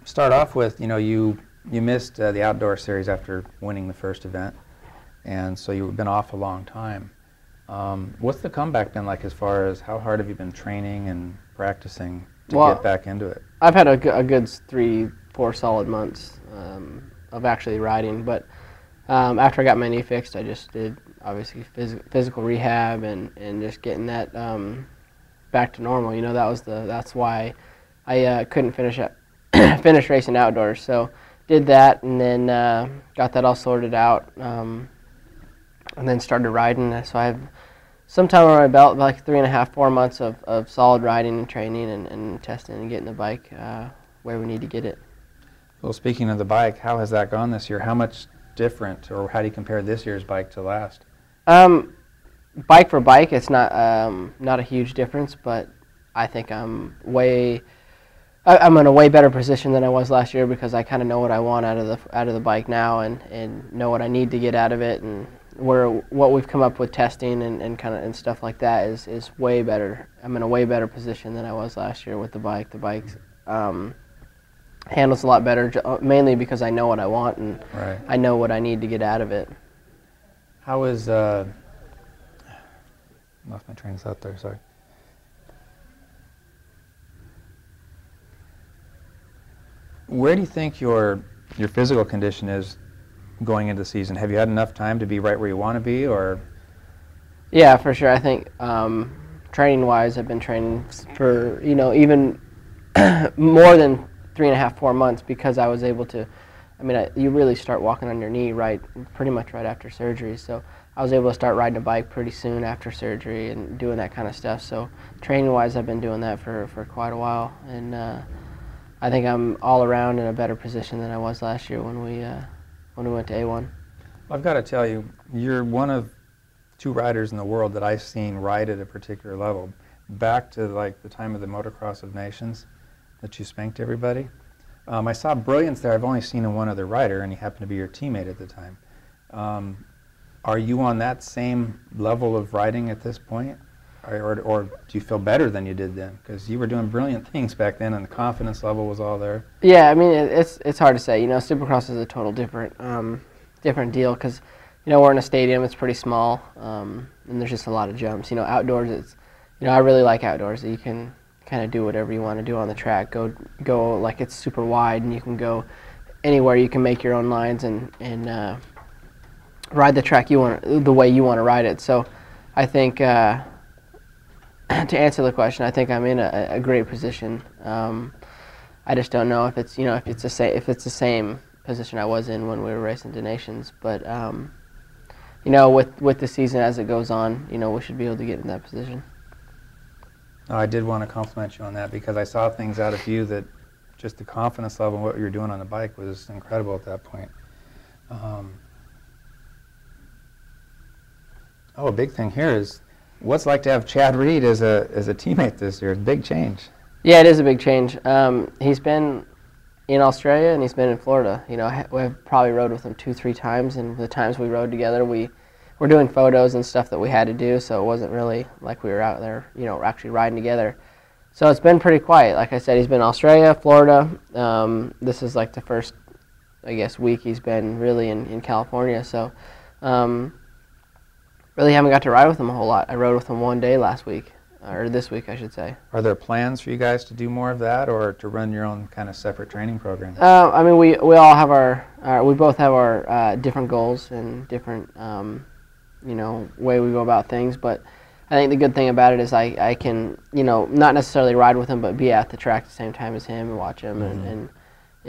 start off with, you missed the outdoor series after winning the first event, and so you've been off a long time. What's the comeback been like as far as how hard have you been training and practicing to get back into it? I've had a good 3-4 solid months of actually riding, but after I got my knee fixed, I just did obviously physical rehab and just getting that back to normal. That's why I couldn't finish racing outdoors. So did that, and then got that all sorted out, and then started riding. So I have some time on my belt, like 3.5-4 months of solid riding and training and testing and getting the bike where we need to get it. Well, speaking of the bike, how has that gone this year? How much different, or how do you compare this year's bike to last? Bike for bike, it's not a huge difference, but I think I'm in a way better position than I was last year because I kind of know what I want out of the bike now and know what I need to get out of it, and what we've come up with testing and stuff like that is way better. I'm in a way better position than I was last year with the bike. The bike handles a lot better, mainly because I know what I want and right. I know what I need to get out of it. How is lost my train of thought there, sorry. Where do you think your physical condition is going into the season? Have you had enough time to be right where you want to be, or? Yeah, for sure. I think training-wise, I've been training for even more than 3.5-4 months because I was able to. You really start walking on your knee pretty much right after surgery. So I was able to start riding a bike pretty soon after surgery and doing that kind of stuff. So training-wise, I've been doing that for quite a while, and I think I'm all around in a better position than I was last year when we went to A1. Well, I've got to tell you, you're one of 2 riders in the world that I've seen ride at a particular level. Back to like the time of the Motocross of Nations that you spanked everybody. I saw brilliance there. I've only seen in one other rider, and he happened to be your teammate at the time. Are you on that same level of riding at this point? Or do you feel better than you did then? Because you were doing brilliant things back then, and the confidence level was all there. Yeah, it's hard to say. Supercross is a total different deal because we're in a stadium. It's pretty small, and there's just a lot of jumps. Outdoors, I really like outdoors. You can kind of do whatever you want to do on the track. Go like it's super wide, and you can go anywhere. You can make your own lines and ride the track the way you want to ride it. So I think to answer the question, I think I'm in a great position. I just don't know if it's the same position I was in when we were racing to Nations. But with the season as it goes on, we should be able to get in that position. I did want to compliment you on that because I saw things out of you that just the confidence level and what you were doing on the bike was incredible at that point. A big thing here is what's it like to have Chad Reed as a teammate this year? Big change. Yeah, it is a big change. He's been in Australia and he's been in Florida. We've probably rode with him 2-3 times, and the times we rode together, we were doing photos and stuff that we had to do, so it wasn't really like we were out there, actually riding together. So it's been pretty quiet. Like I said, he's been in Australia, Florida. This is like the first, week he's been really in California. So really haven't got to ride with him a whole lot. I rode with him one day last week, or this week, I should say. Are there plans for you guys to do more of that, or to run your own kind of separate training program? We all have we both have our different goals and different way we go about things, but I think the good thing about it is I can not necessarily ride with him, but be at the track at the same time as him and watch him, mm-hmm.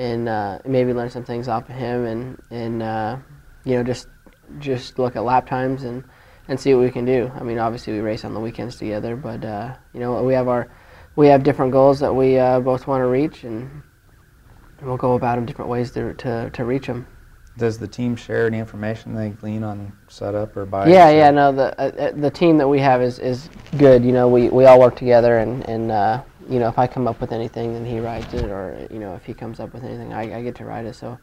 and maybe learn some things off of him and just look at lap times and see what we can do. Obviously we race on the weekends together, but we have different goals that we both want to reach, and we'll go about them different ways to reach them. Does the team share any information they glean on setup or bikes? Yeah. No, the team that we have is good. We all work together, and if I come up with anything, then he rides it, or if he comes up with anything, I get to ride it. So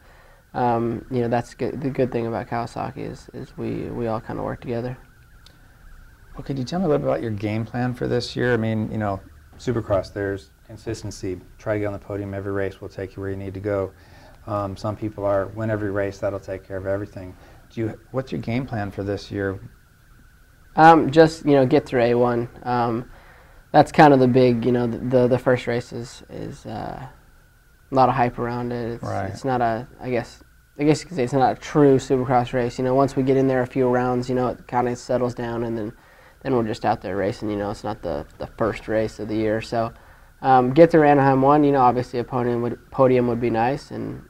that's good. The good thing about Kawasaki is we all kind of work together. Well, could you tell me a little bit about your game plan for this year? Supercross, there's consistency. Try to get on the podium every race will take you where you need to go. Some people are win every race, that'll take care of everything. What's your game plan for this year? Just get through A1. That's kind of the big, the first race is a lot of hype around it. It's, right. It's not I guess you could say it's not a true Supercross race. Once we get in there a few rounds, it kind of settles down, and then we're just out there racing. It's not the first race of the year. So get through Anaheim 1. Obviously a podium would be nice, and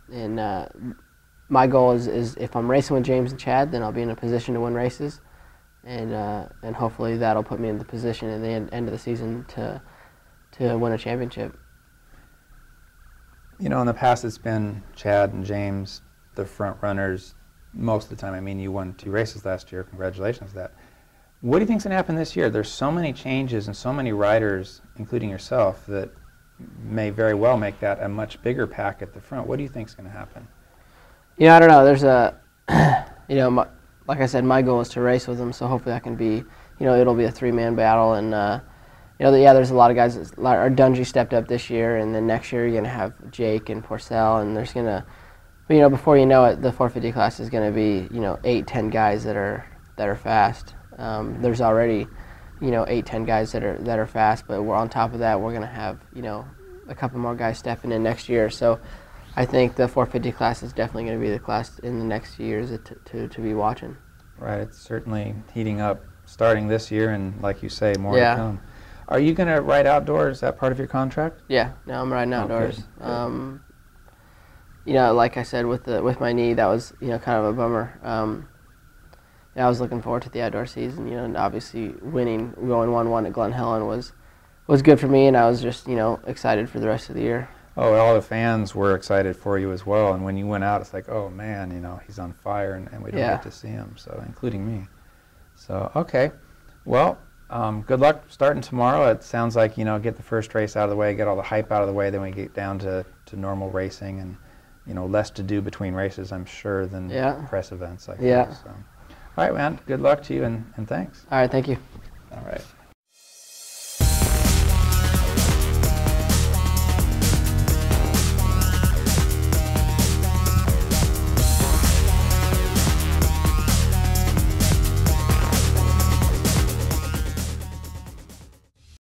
my goal is if I'm racing with James and Chad, then I'll be in a position to win races, and hopefully that'll put me in the position at the end of the season to win a championship. In the past it's been Chad and James, the front runners, most of the time. I mean, you won 2 races last year. Congratulations on that. What do you think's going to happen this year? There's so many changes and so many riders, including yourself, that may very well make that a much bigger pack at the front. What do you think's going to happen? I don't know. There's like I said, my goal is to race with them, so hopefully I can be, it'll be a 3-man battle, and there's a lot of guys. Dungy stepped up this year, and then next year you're going to have Jake and Porcel, and there's going to, before you know it, the 450 class is going to be, 8-10 guys that are fast. There's already, 8-10 guys that are fast, but we're on top of that. We're going to have, a couple more guys stepping in next year. So I think the 450 class is definitely going to be the class in the next few years to be watching. Right, it's certainly heating up starting this year, and like you say, more yeah. to come. Are you going to ride outdoors? Is that part of your contract? Yeah, no, I'm riding outdoors. Oh, good. Like I said, with my knee, that was kind of a bummer. I was looking forward to the outdoor season, and obviously going 1-1 at Glen Helen was good for me, and I was just excited for the rest of the year. Oh, all the fans were excited for you as well, and when you went out, it's like, oh man, he's on fire, and we don't get to see him, so including me. So okay, well, good luck starting tomorrow. It sounds like get the first race out of the way, get all the hype out of the way, then we get down to normal racing, and less to do between races, I'm sure, than press events like that. So. All right, man. Good luck to you, and thanks. All right, thank you. All right.